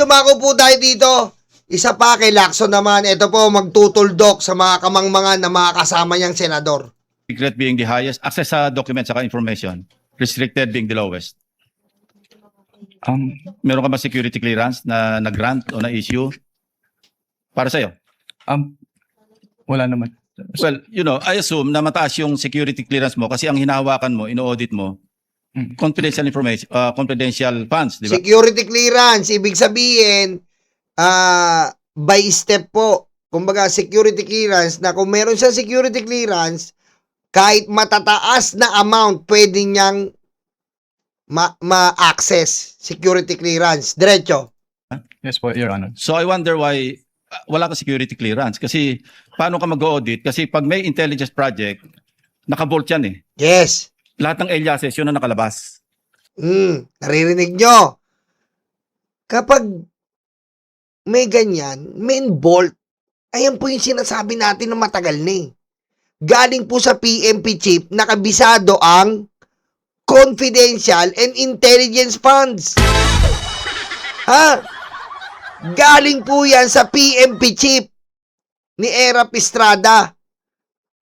Dumako po tayo dito. Isa pa kay Lacson naman. Ito po, magtutuldok sa mga kamangmangan na mga kasama niyang senador. Secret being the highest, access sa documents saka information, restricted being the lowest. Meron ka ba security clearance na nag-grant o na-issue para sa'yo? Wala naman. Well, you know, I assume na mataas yung security clearance mo kasi ang hinahawakan mo, ino-audit mo, confidential information, confidential funds, di ba? Security clearance, ibig sabihin, by step po. Kumbaga, security clearance na kung meron siya security clearance, kahit matataas na amount, pwede niyang ma-access security clearance. Diretso. Yes po, Your Honor. So I wonder why wala ka security clearance kasi paano ka mag-audit? Kasi pag may intelligence project, naka-vault yan eh. Yes. Lahat ng aliases, yun ang nakalabas. Naririnig nyo. Kapag may ganyan, main vault, ayan po yung sinasabi natin na matagal na eh. Galing po sa PMP chief, nakabisado ang confidential and intelligence funds. Ha? Galing po yan sa PMP chief ni Era Pistrada.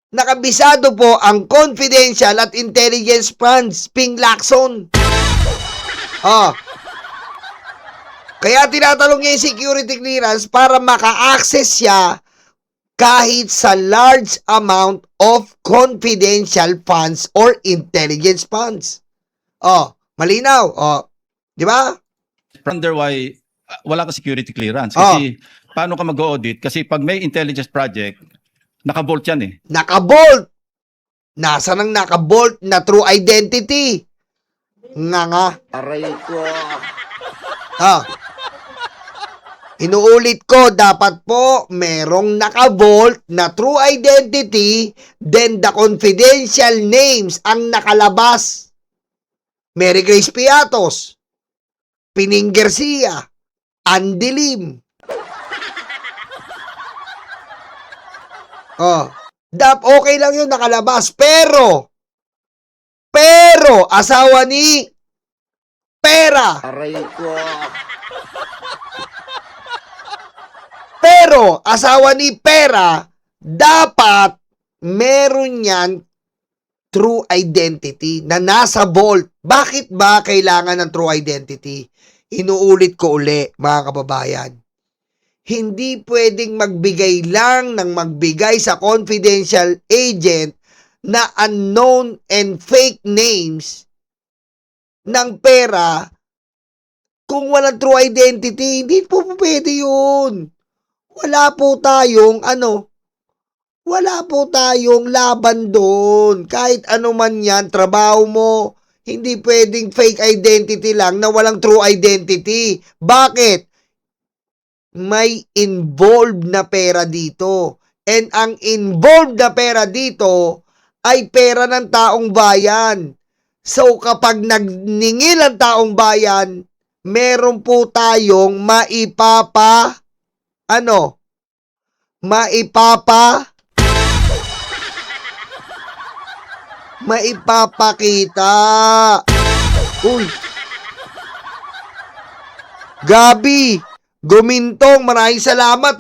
Nakabisado po ang confidential at intelligence funds, Ping Lacson. Kaya tinatanong niya yung security clearance para maka-access siya kahit sa large amount of confidential funds or intelligence funds. Malinaw. Di ba? Wonder why wala ka security clearance kasi paano ka mag-audit? Kasi pag may intelligence project, naka-vault yan eh. Naka-vault. Nasaan ang naka-vault na true identity? Nga. Aray ko. Inuulit ko, dapat po merong naka-vault na true identity, then the confidential names ang nakalabas. Mary Grace Piatos, Pining Garcia, Andy Lim. Okay lang yun nakalabas. Pero, asawa ni Pera. Aray ko. Pero, asawa ni Pera, dapat meron yan true identity na nasa vault. Bakit ba kailangan ng true identity? Inuulit ko uli, mga kababayan. Hindi pwedeng magbigay lang ng magbigay sa confidential agent na unknown and fake names ng pera kung walang true identity. Hindi po pwede yun. Wala po tayong laban doon. Kahit ano man yan, trabaho mo, hindi pwedeng fake identity lang na walang true identity. Bakit? May involved na pera dito. And ang involved na pera dito ay pera ng taong bayan. So kapag nagningil ang taong bayan, meron po tayong maipapakita. Uy. Gabi, Gumintong, maraming salamat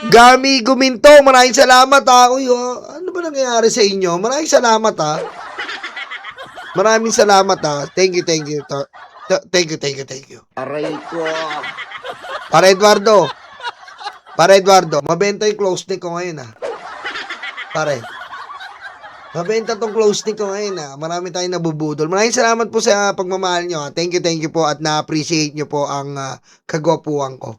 Gami Gumintong, maraming salamat Uy, ano ba nangyayari sa inyo? Maraming salamat Maraming salamat Thank you. Thank you. Aray ko. Para Eduardo, mabenta yung close nick ko ngayon mabenta tong close nick ko ngayon Marami tayong nabubudol. Maraming salamat po sa pagmamahal nyo Thank you po at na-appreciate nyo po ang kagwapuan ko.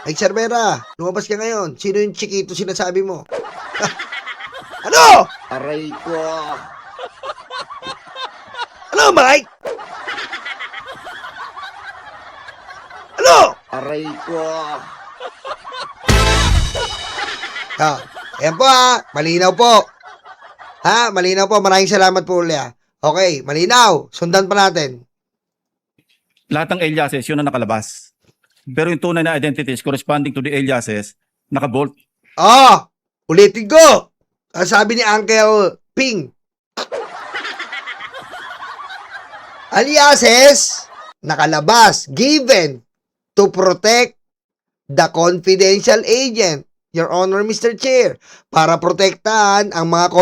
Mike Cervera, lumabas ka ngayon. Sino yung chikito sinasabi mo? Ano? Aray ko. Ano, Mike? Ano? Aray ko. Ayan po malinaw po. Malinaw po. Maraming salamat po ulit Okay, malinaw. Sundan pa natin. Lahat ng aliases, yun ang nakalabas. Pero yung tunay na identities corresponding to the aliases, naka-vault. Ulitin ko. Sabi ni Uncle Ping. Aliases, nakalabas, given to protect the confidential agent. Your Honor, Mr. Chair, para protektahan ang mga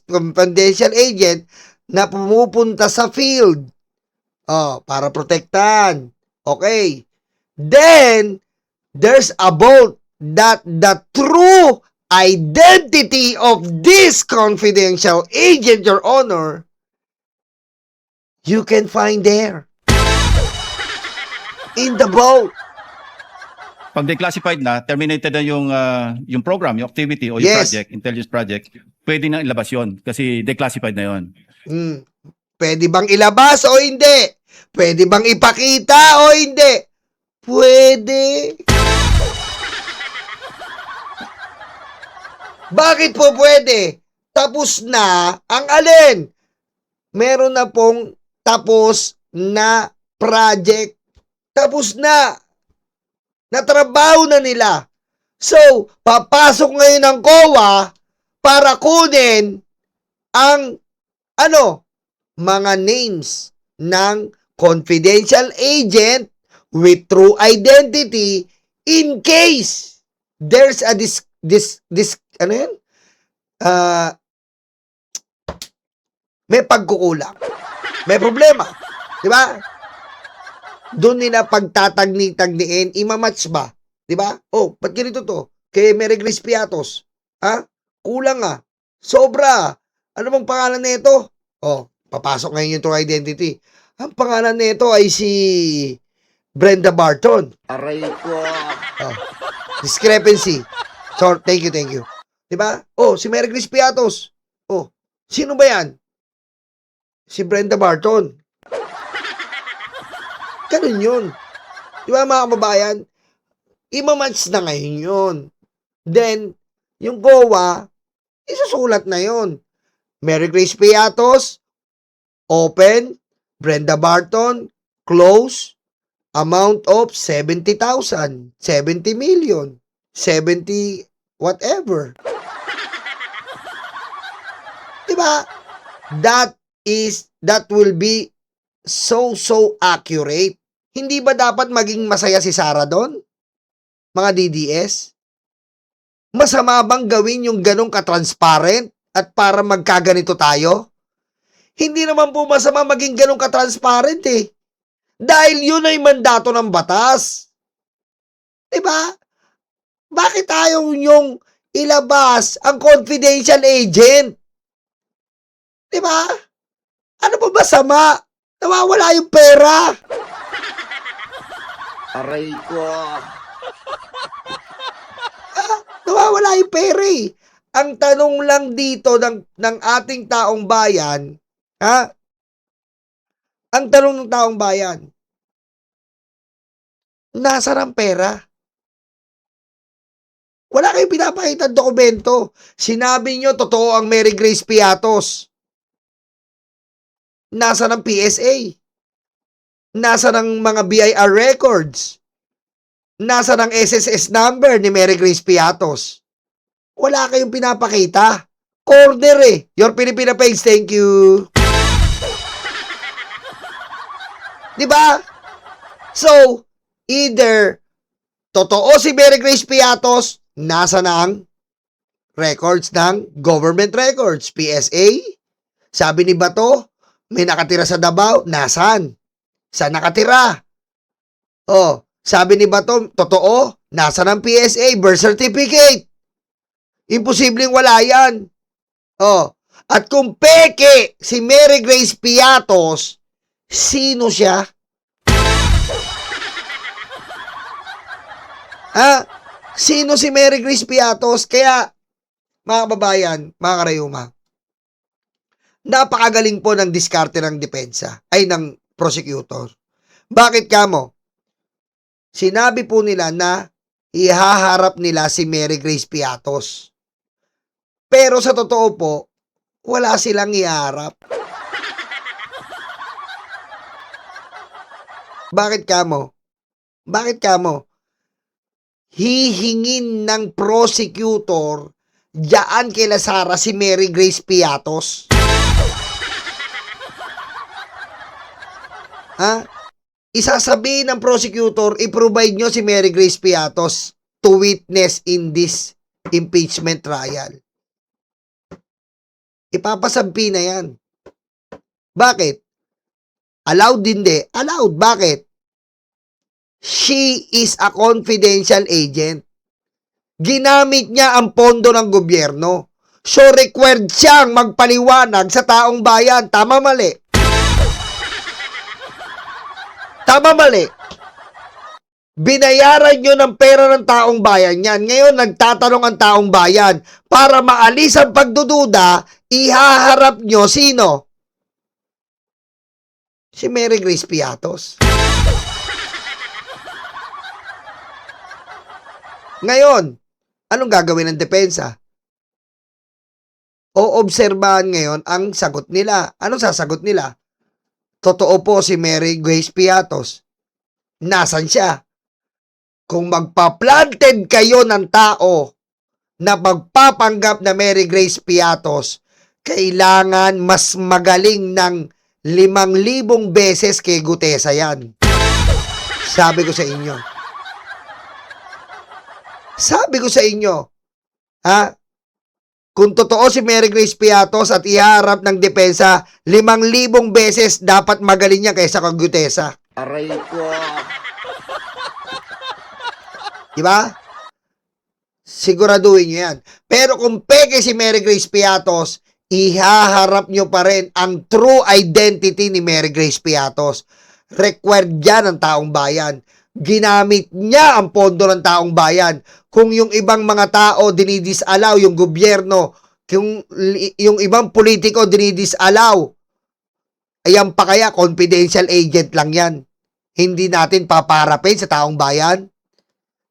confidential agent na pumupunta sa field. Para protektahan. Okay. Then, there's a vote that the true identity of this confidential agent, Your Honor, you can find there. In the vote. Pag declassified na, terminated na yung program, yung activity o yung Yes. project, intelligence project, pwede nang ilabas yun kasi declassified na yun. Pwede bang ilabas o hindi? Pwede bang ipakita o hindi? Pwede. Bakit po pwede? Tapos na ang alin? Meron na pong tapos na project. Tapos na. Natrabaho na nila. So, papasok ngayon ng COA para kunin ang mga names ng confidential agent with true identity in case there's a may pagkukulang. May problema. Di ba? Doon nila pagtatagni-tagniin, imamatch ba? Di ba? Ba't ganito to? Kay Mary Grace Piatos. Kulang Sobra. Ano bang pangalan nito? Papasok ngayon yung true identity. Ang pangalan nito ay si Brenda Barton. Aray ko. Discrepancy. So, thank you. Di ba? Si Mary Grace Piatos. Sino ba yan? Si Brenda Barton. Ganun yun. Di ba mga kababayan? Imamatch na ngayon yun. Then, yung COA, isusulat na yun. Mary Grace Piatos, open, Brenda Barton, close, amount of 70,000, 70 million, 70 whatever. Diba? That will be so accurate. Hindi ba dapat maging masaya si Sara doon? Mga DDS? Masama bang gawin yung ganong ka-transparent at para magkaganito tayo? Hindi naman po masama maging ganong ka-transparent Dahil yun ay mandato ng batas. Diba? Bakit ayaw yung ilabas ang confidential agent? Diba? Ano pa ba sama? Nawawala yung pera. Aray ko. Nawawala yung pera Ang tanong lang dito ng ating taong bayan, ang tanong ng taong bayan, nasaan ang pera? Wala kayong pinapakita dokumento. Sinabi nyo, totoo ang Mary Grace Piatos. Nasaan ang PSA? Nasaan ang mga BIR records? Nasaan ang SSS number ni Mary Grace Piatos? Wala kayong pinapakita. Corner Your Filipina page, thank you. Diba? So, either totoo si Mary Grace Piatos, nasa na ang records ng government records, PSA. Sabi ni Bato, may nakatira sa Davao, nasan? Saan nakatira? Sabi ni Bato, totoo, nasa ng PSA, birth certificate. Imposibleng wala yan. At kung peke si Mary Grace Piatos, sino siya? Sino si Mary Grace Piatos? Kaya, mga kababayan, mga karayuma, napakagaling po ng diskarte ng depensa, ay ng prosecutor. Bakit kamo? Sinabi po nila na ihaharap nila si Mary Grace Piatos. Pero sa totoo po, wala silang iharap. Bakit kamo? Hihingin ng prosecutor diyaan kila Sara si Mary Grace Piatos. Ha? Isasabihin ng prosecutor, i-provide nyo si Mary Grace Piatos to witness in this impeachment trial. Ipapasampi na yan. Bakit? Allowed din de. Allowed. Bakit? She is a confidential agent. Ginamit niya ang pondo ng gobyerno. So, required siyang magpaliwanag sa taong bayan. Tama, mali? Tama, mali? Binayaran nyo ng pera ng taong bayan yan. Ngayon, nagtatanong ang taong bayan. Para maalis ang pagdududa, ihaharap nyo sino? Si Mary Grace Piatos. Ngayon, anong gagawin ng depensa? O obserbahan ngayon ang sagot nila. Anong sasagot nila? Totoo po si Mary Grace Piatos. Nasaan siya? Kung magpa-planted kayo ng tao na magpapanggap na Mary Grace Piatos, kailangan mas magaling ng 5,000 beses kay Gutesa yan. Sabi ko sa inyo. Sabi ko sa inyo, ha? Kung totoo si Mary Grace Piatos at iharap ng depensa, 5,000 beses dapat magaling niya kaysa kay Gutesa. Aray ko. Diba? Siguraduhin nyo yan. Pero kung peke si Mary Grace Piatos, ihaharap nyo pa rin ang true identity ni Mary Grace Piatos. Required yan ng taong bayan. Ginamit niya ang pondo ng taong bayan. Kung yung ibang mga tao dinidisallow, yung gobyerno, yung ibang politiko dinidisallow, ayan pa kaya, confidential agent lang yan. Hindi natin paparapin sa taong bayan.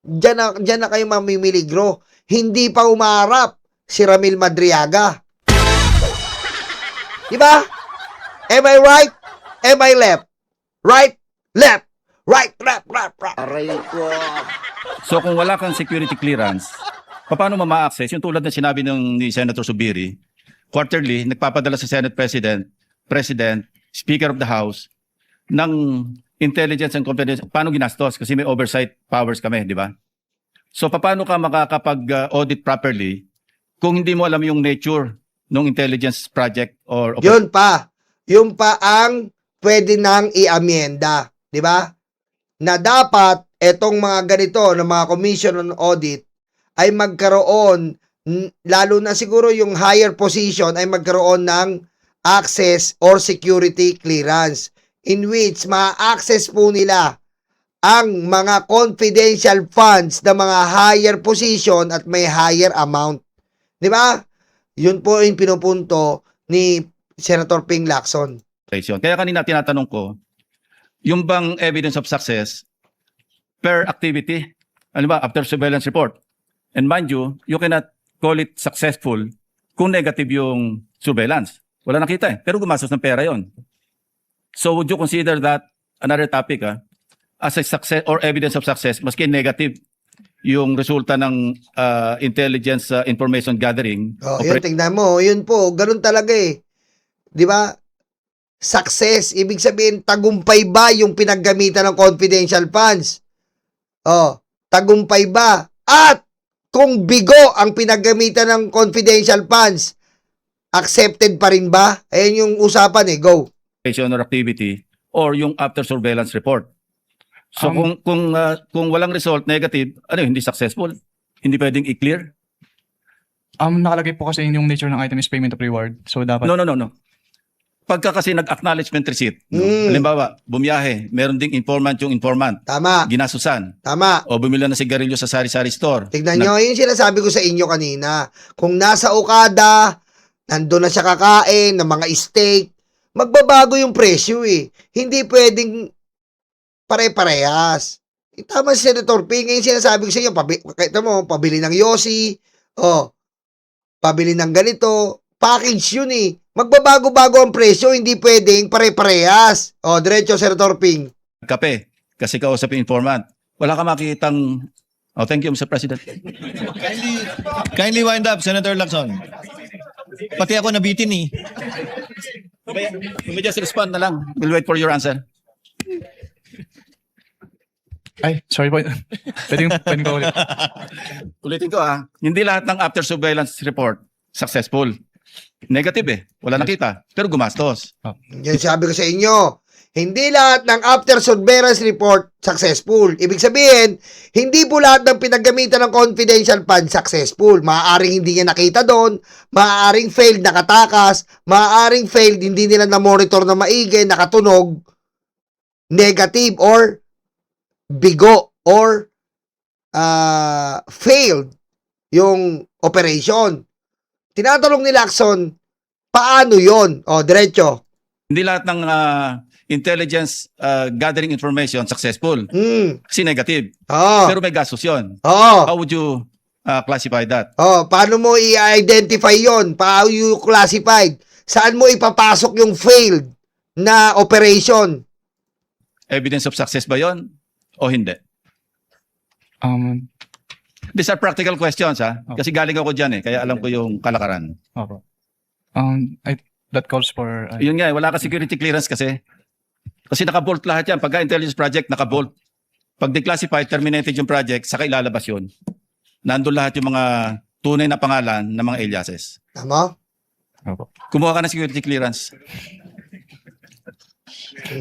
Diyan na kayo mamimiligro. Hindi pa umarap si Ramil Madriaga. Diba? Am I right? Am I left? Right? Left? Right? Left? Left? Right? Aray ko. So kung wala kang security clearance, paano mo ma-access? Yung tulad na sinabi ni Senator Subiri, quarterly, nagpapadala sa Senate President, Speaker of the House, ng intelligence and confidence. Paano ginastos? Kasi may oversight powers kami, di ba? So paano ka makakapag-audit properly kung hindi mo alam yung nature ng intelligence project or Yun pa. Yun pa ang pwede nang i-amyenda. Di ba? Na dapat etong mga ganito na mga commission on audit ay magkaroon, lalo na siguro yung higher position ay magkaroon ng access or security clearance in which ma-access po nila ang mga confidential funds na mga higher position at may higher amount. Di ba? Yun po yung pinupunto ni Senator Ping Lacson. operation. Kaya kanina tinatanong ko, yung bang evidence of success per activity, ano ba, after surveillance report. And mind you cannot call it successful kung negative yung surveillance. Wala nakita eh. Pero gumastos ng pera yon. So would you consider that another topic as a success or evidence of success, maski negative yung resulta ng intelligence information gathering? Yun, tingnan mo. Yun po, ganun talaga eh. Di ba? Success, ibig sabihin, tagumpay ba yung pinaggamitan ng confidential funds? Tagumpay ba? At kung bigo ang pinaggamitan ng confidential funds, accepted pa rin ba? Ayan yung usapan eh. Go. Or activity or yung after surveillance report. So kung walang result negative, hindi successful. Hindi pwedeng i-clear. Nakalagay po kasi yung nature ng item is payment of reward. So dapat No. Pagka kasi nag-acknowledgement receipt, halimbawa, bumiyahe, meron ding yung informant, Tama. ginasusan, Tama. o bumili na sigarilyo sa sari-sari store. Tignan nyo, yun sinasabi ko sa inyo kanina. Kung nasa Okada, nandun na siya kakain ng mga steak, magbabago yung presyo eh. Hindi pwedeng pare-parehas. Tama si Senator Ping, ngayon sinasabi ko sa inyo, pabili ng Yossi, pabili ng ganito, package yun eh. Magbabago-bago ang presyo, hindi pwedeng pare-parehas. Diretso, Senator Ping. Kape, kasi kausap yung informant. Wala ka makikitang... thank you, Mr. President. Kindly wind up, Senator Lacson. Pati ako nabitin eh. You may just respond na lang. We'll wait for your answer. Ay, sorry po. Pwedeng ko ulit. Ulitin ko hindi lahat ng after surveillance report successful. Negative wala nakita, pero gumastos. Yan sabi ko sa inyo. Hindi lahat ng after surveillance report successful. Ibig sabihin, hindi po lahat ng pinaggamitan ng confidential fund successful. Maaaring hindi niya nakita doon, maaaring failed nakatakas, maaaring failed hindi nila na-monitor na maigi, nakatunog, negative or bigo or failed yung operation. Tinatanong ni Lacson, paano yon? O, diretso. Hindi lahat ng intelligence gathering information successful. Kasi negative. Oh. Pero may gastos yun. Oh. How would you classify that? Oh, paano mo i-identify yon? Paano you classified? Saan mo ipapasok yung failed na operation? Evidence of success ba yon o hindi? These are practical questions kasi galing ako dyan kaya alam ko yung kalakaran. Opo. That calls for... Yun nga wala ka security clearance kasi. Kasi naka-bolt lahat yan. Pagka intelligence project, naka-bolt. Pag declassified, terminated yung project, saka ilalabas yun. Nandun lahat yung mga tunay na pangalan ng mga aliases. Tama? Opo. Kumuha ka ng security clearance.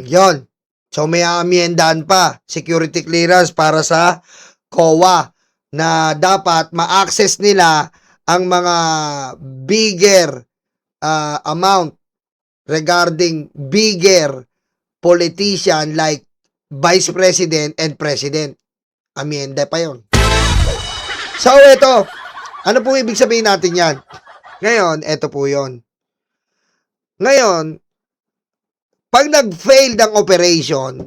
Yon. So may amiendahan pa, security clearance para sa COA na dapat ma-access nila ang mga bigger amount regarding bigger politician like Vice President and President. Amienda pa yon. So ito, ano po ibig sabihin natin yan? Ngayon, ito po yon. Ngayon, pag nag-fail ang operation,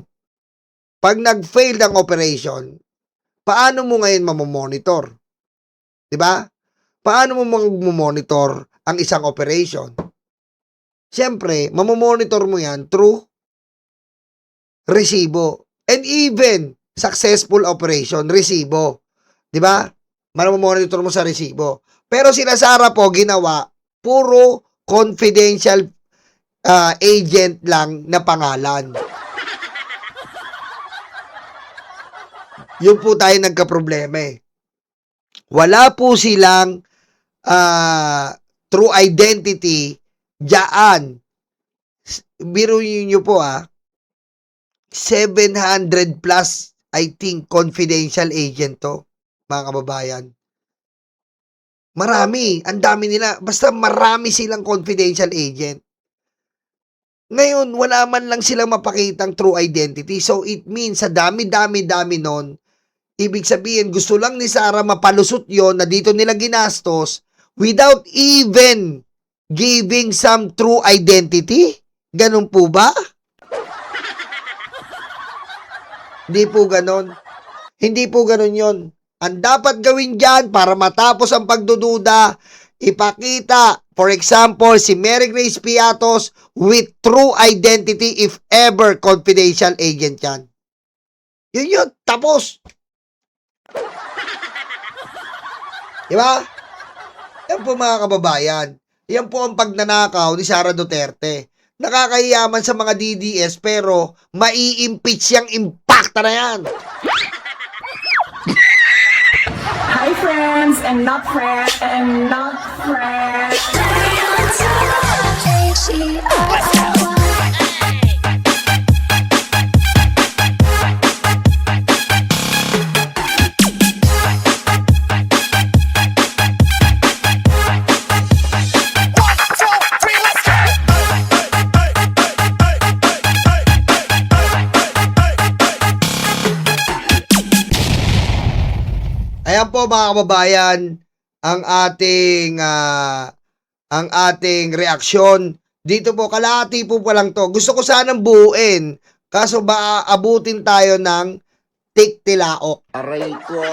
paano mo ngayon mamomonitor? 'Di ba? Paano mo mamomonitor ang isang operation? Siyempre, mamomonitor mo yan through resibo. And even successful operation, resibo. 'Di ba? Mamomonitor mo sa resibo. Pero sila Sara po ginawa puro confidential agent lang na pangalan. Yun po tayo nagka-problema Wala po silang true identity diyan. Biro nyo po 700 plus I think confidential agent to, mga kababayan. Marami, ang dami nila, basta marami silang confidential agent. Ngayon, wala man lang silang mapakitang true identity. So, it means, sa dami-dami nun, ibig sabihin, gusto lang ni Sara mapalusot yon na dito nila ginastos without even giving some true identity? Ganun po ba? Hindi po ganon. Hindi po ganon yon. Ang dapat gawin dyan para matapos ang pagdududa, ipakita, for example, si Mary Grace Piatos with true identity if ever confidential agent yan. Yun, tapos. Diba? Yan po mga kababayan. Yan po ang pagnanakaw ni Sara Duterte. Nakakahiyaman sa mga DDS pero mai-impeach yung impacta na yan. Hi friends and not friends and not friends. Ayan po mga kababayan, ang ating reaksyon. Dito po, kalahati po pa lang to. Gusto ko sanang buuin. Kaso ba abutin tayo ng tiktilaok. Aray ko.